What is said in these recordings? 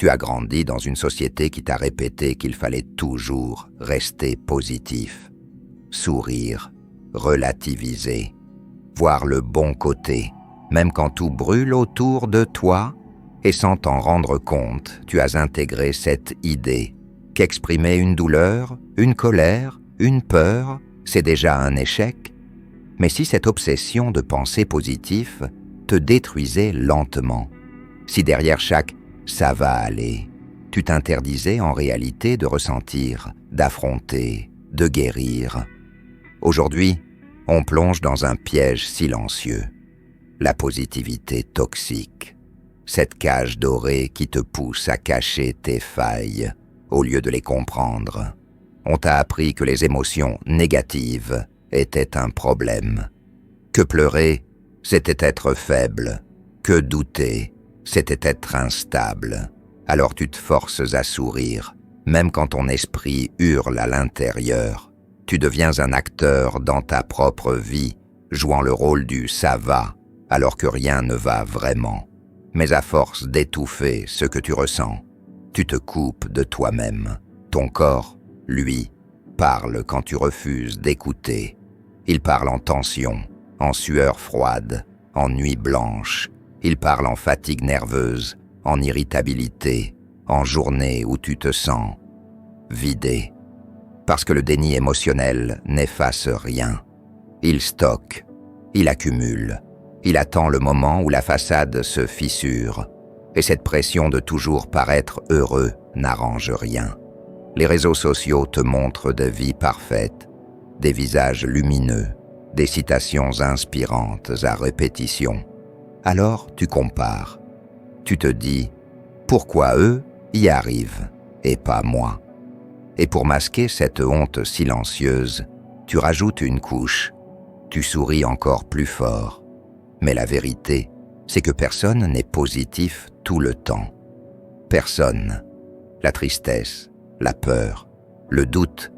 Tu as grandi dans une société qui t'a répété qu'il fallait toujours rester positif, sourire, relativiser, voir le bon côté, même quand tout brûle autour de toi, et sans t'en rendre compte, tu as intégré cette idée qu'exprimer une douleur, une colère, une peur, c'est déjà un échec. Mais si cette obsession de penser positif te détruisait lentement, si derrière chaque « ça va aller », tu t'interdisais en réalité de ressentir, d'affronter, de guérir. Aujourd'hui, on plonge dans un piège silencieux, la positivité toxique, cette cage dorée qui te pousse à cacher tes failles au lieu de les comprendre. On t'a appris que les émotions négatives étaient un problème, que pleurer, c'était être faible, que douter, c'était être instable. Alors tu te forces à sourire, même quand ton esprit hurle à l'intérieur. Tu deviens un acteur dans ta propre vie, jouant le rôle du « ça va », alors que rien ne va vraiment. Mais à force d'étouffer ce que tu ressens, tu te coupes de toi-même. Ton corps, lui, parle quand tu refuses d'écouter. Il parle en tension, en sueur froide, en nuit blanche. Il parle en fatigue nerveuse, en irritabilité, en journée où tu te sens vidé. Parce que le déni émotionnel n'efface rien. Il stocke, il accumule, il attend le moment où la façade se fissure. Et cette pression de toujours paraître heureux n'arrange rien. Les réseaux sociaux te montrent des vies parfaites, des visages lumineux, des citations inspirantes à répétition. Alors tu compares. Tu te dis « Pourquoi eux y arrivent et pas moi ?» Et pour masquer cette honte silencieuse, tu rajoutes une couche. Tu souris encore plus fort. Mais la vérité, c'est que personne n'est positif tout le temps. Personne. La tristesse, la peur, le doute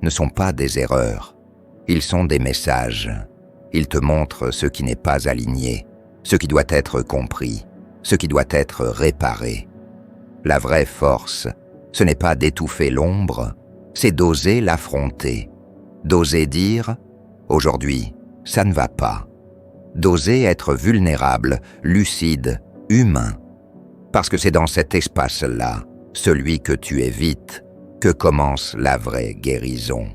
ne sont pas des erreurs. Ils sont des messages. Ils te montrent ce qui n'est pas aligné, ce qui doit être compris, ce qui doit être réparé. La vraie force, ce n'est pas d'étouffer l'ombre, c'est d'oser l'affronter, d'oser dire « aujourd'hui, ça ne va pas », d'oser être vulnérable, lucide, humain, parce que c'est dans cet espace-là, celui que tu évites, que commence la vraie guérison.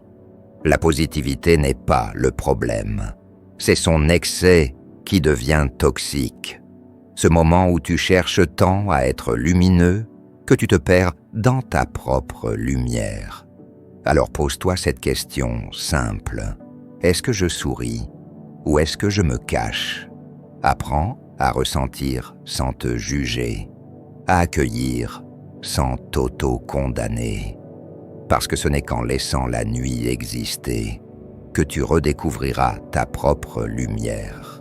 La positivité n'est pas le problème, c'est son excès qui devient toxique. Ce moment où tu cherches tant à être lumineux que tu te perds dans ta propre lumière. Alors pose-toi cette question simple. Est-ce que je souris ou est-ce que je me cache? Apprends à ressentir sans te juger, à accueillir sans t'auto-condamner. Parce que ce n'est qu'en laissant la nuit exister que tu redécouvriras ta propre lumière.